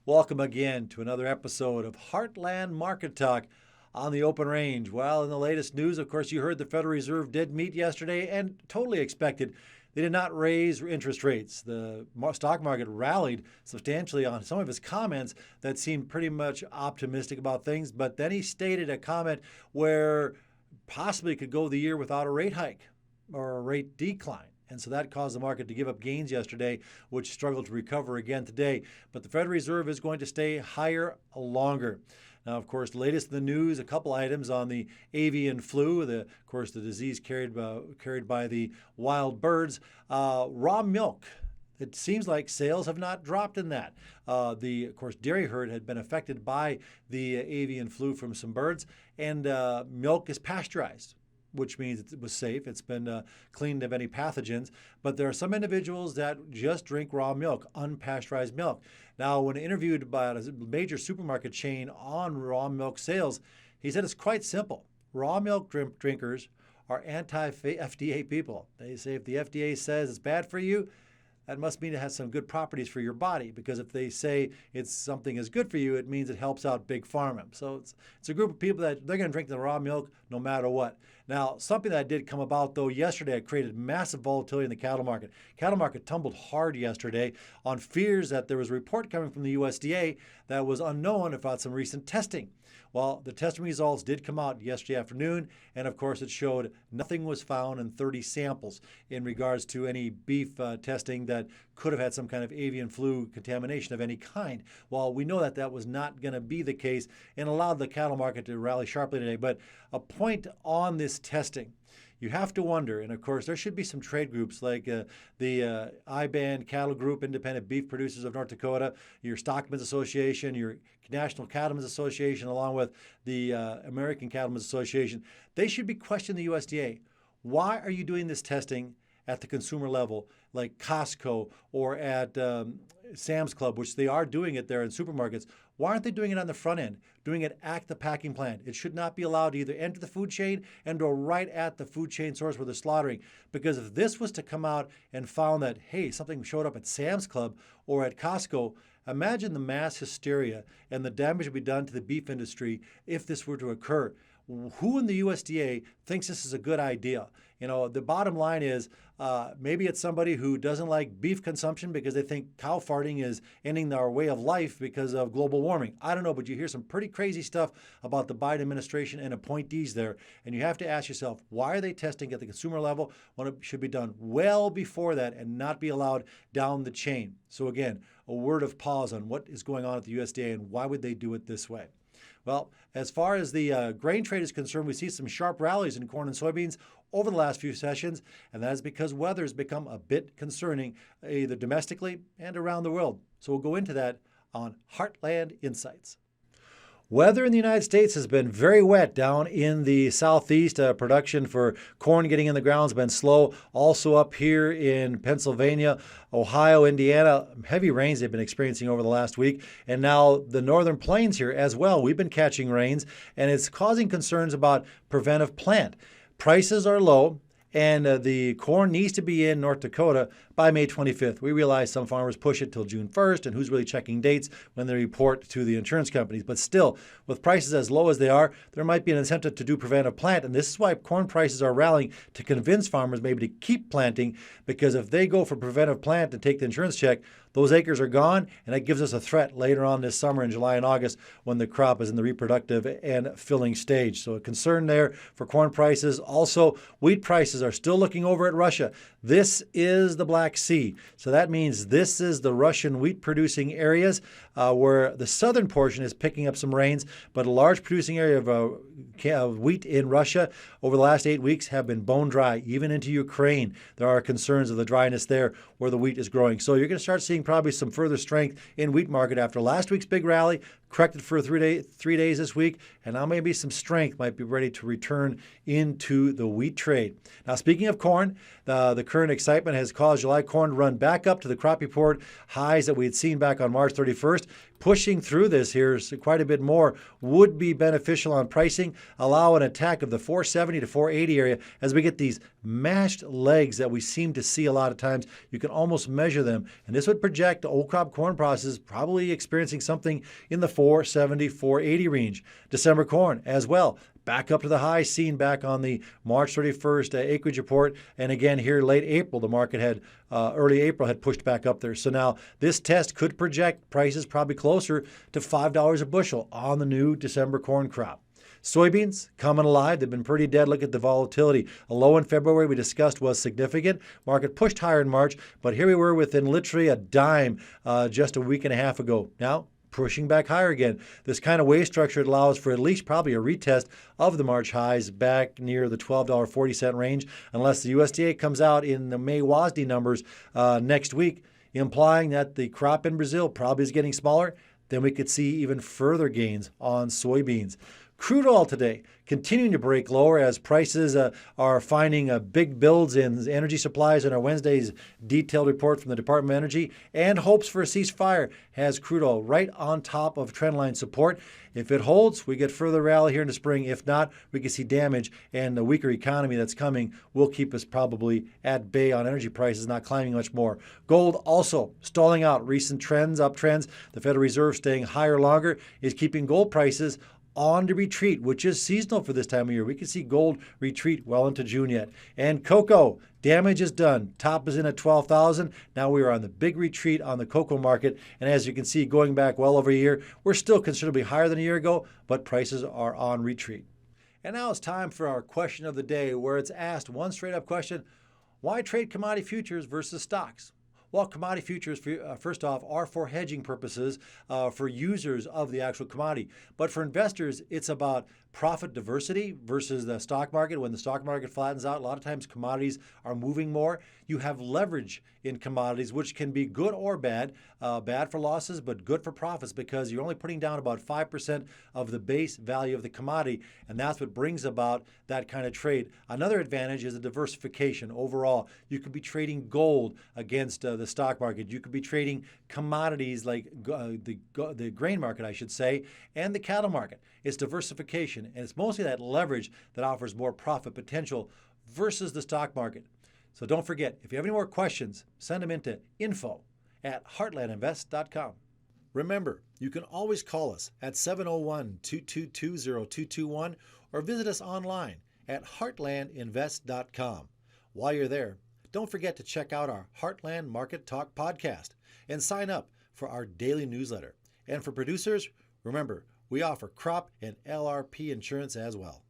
Welcome again to another episode of Heartland Market Talk on the open range. Well, in the latest news, of course, you heard the Federal Reserve did meet yesterday and totally expected. They did not raise interest rates. The stock market rallied substantially on some of his comments that seemed pretty much optimistic about things. But then he stated a comment where possibly could go the year without a rate hike or a rate decline. And so that caused the market to give up gains yesterday, which struggled to recover again today. But the Federal Reserve is going to stay higher longer. Now, of course, the latest in the news, a couple items on the avian flu, the disease carried by the wild birds. Raw milk. It seems like sales have not dropped in that. Dairy herd had been affected by the avian flu from some birds, and milk is pasteurized, which means it was safe. It's been cleaned of any pathogens. But there are some individuals that just drink raw milk, unpasteurized milk. Now, when interviewed by a major supermarket chain on raw milk sales, he said it's quite simple. Raw milk drinkers are anti-FDA people. They say if the FDA says it's bad for you, that must mean it has some good properties for your body, because if they say it's something is good for you, it means it helps out Big Pharma. So it's a group of people that they're going to drink the raw milk no matter what. Now, something that did come about, though, yesterday, it created massive volatility in the cattle market. Cattle market tumbled hard yesterday on fears that there was a report coming from the USDA that was unknown about some recent testing. Well, the testing results did come out yesterday afternoon, and of course it showed nothing was found in 30 samples in regards to any beef testing that could have had some kind of avian flu contamination of any kind. Well, we know that that was not going to be the case and allowed the cattle market to rally sharply today. But a point on this testing, you have to wonder, and of course there should be some trade groups like the IBAN Cattle Group, Independent Beef Producers of North Dakota, your Stockmen's Association, your National Cattlemen's Association, along with the American Cattlemen's Association. They should be questioning the USDA. Why are you doing this testing at the consumer level, like Costco or at Sam's Club, which they are doing it there in supermarkets? Why aren't they doing it on the front end, doing it at the packing plant? It should not be allowed to either enter the food chain and go right at the food chain source where they're slaughtering. Because if this was to come out and found that, hey, something showed up at Sam's Club or at Costco, imagine the mass hysteria and the damage would be done to the beef industry if this were to occur. Who in the USDA thinks this is a good idea? You know, the bottom line is maybe it's somebody who doesn't like beef consumption because they think cow farting is ending our way of life because of global warming. I don't know, but you hear some pretty crazy stuff about the Biden administration and appointees there. And you have to ask yourself, why are they testing at the consumer level when it should be done well before that and not be allowed down the chain? So again, a word of pause on what is going on at the USDA and why would they do it this way? Well, as far as the grain trade is concerned, we see some sharp rallies in corn and soybeans over the last few sessions, and that is because weather has become a bit concerning, either domestically and around the world. So we'll go into that on Heartland Insights. Weather in the United States has been very wet down in the southeast. Production for corn getting in the ground has been slow. Also up here in Pennsylvania, Ohio, Indiana, heavy rains they've been experiencing over the last week. And now the northern plains here as well. We've been catching rains, and it's causing concerns about preventive plant. Prices are low, and the corn needs to be in North Dakota by May 25th. We realize some farmers push it till June 1st, and who's really checking dates when they report to the insurance companies. But still, with prices as low as they are, there might be an incentive to do preventive plant. And this is why corn prices are rallying, to convince farmers maybe to keep planting, because if they go for preventive plant and take the insurance check, those acres are gone, and that gives us a threat later on this summer in July and August when the crop is in the reproductive and filling stage. So a concern there for corn prices. Also, wheat prices are still looking over at Russia. This is the Black Sea. So that means this is the Russian wheat producing areas where the southern portion is picking up some rains, but a large producing area of wheat in Russia over the last 8 weeks have been bone dry, even into Ukraine. There are concerns of the dryness there where the wheat is growing. So you're going to start seeing probably some further strength in wheat market after last week's big rally, corrected for 3 days this week, and now maybe some strength might be ready to return into the wheat trade. Now, speaking of corn, the current excitement has caused July corn to run back up to the crop report highs that we had seen back on March 31st. Pushing through this here quite a bit more would be beneficial on pricing, allow an attack of the 470 to 480 area as we get these mashed legs that we seem to see a lot of times. You can almost measure them, and this would project the old crop corn prices probably experiencing something in the 470, 480 range. December corn as well, back up to the high seen back on the March 31st acreage report. And again, here late April, the market had, early April had pushed back up there. So now this test could project prices probably closer to $5 a bushel on the new December corn crop. Soybeans coming alive. They've been pretty dead. Look at the volatility. A low in February we discussed was significant. Market pushed higher in March, but here we were within literally a dime just a week and a half ago. Now, pushing back higher again. This kind of wave structure allows for at least probably a retest of the March highs back near the $12.40 range, unless the USDA comes out in the May WASDE numbers next week, implying that the crop in Brazil probably is getting smaller. Then we could see even further gains on soybeans. Crude oil today continuing to break lower as prices are finding big builds in energy supplies in our Wednesday's detailed report from the Department of Energy, and hopes for a ceasefire has crude oil right on top of trendline support. If it holds, we get further rally here in the spring. If not, we can see damage, and the weaker economy that's coming will keep us probably at bay on energy prices, not climbing much more. Gold also stalling out recent trends, uptrends. The Federal Reserve staying higher longer is keeping gold prices on to retreat, which is seasonal for this time of year. We can see gold retreat well into June yet. And cocoa, damage is done. Top is in at 12,000. Now we are on the big retreat on the cocoa market. And as you can see, going back well over a year, we're still considerably higher than a year ago, but prices are on retreat. And now it's time for our question of the day, where it's asked one straight up question: why trade commodity futures versus stocks? Well, commodity futures, first off, are for hedging purposes for users of the actual commodity. But for investors, it's about profit diversity versus the stock market. When the stock market flattens out, a lot of times commodities are moving more. You have leverage in commodities, which can be good or bad. Bad for losses, but good for profits, because you're only putting down about 5% of the base value of the commodity, and that's what brings about that kind of trade. Another advantage is the diversification. Overall, you could be trading gold against the stock market. You could be trading commodities like the grain market, I should say, and the cattle market. It's diversification, and it's mostly that leverage that offers more profit potential versus the stock market. So don't forget, if you have any more questions, send them into info@heartlandinvest.com. Remember, you can always call us at 701-222-0221 or visit us online at heartlandinvest.com. While you're there, don't forget to check out our Heartland Market Talk podcast and sign up for our daily newsletter. And for producers, remember, we offer crop and LRP insurance as well.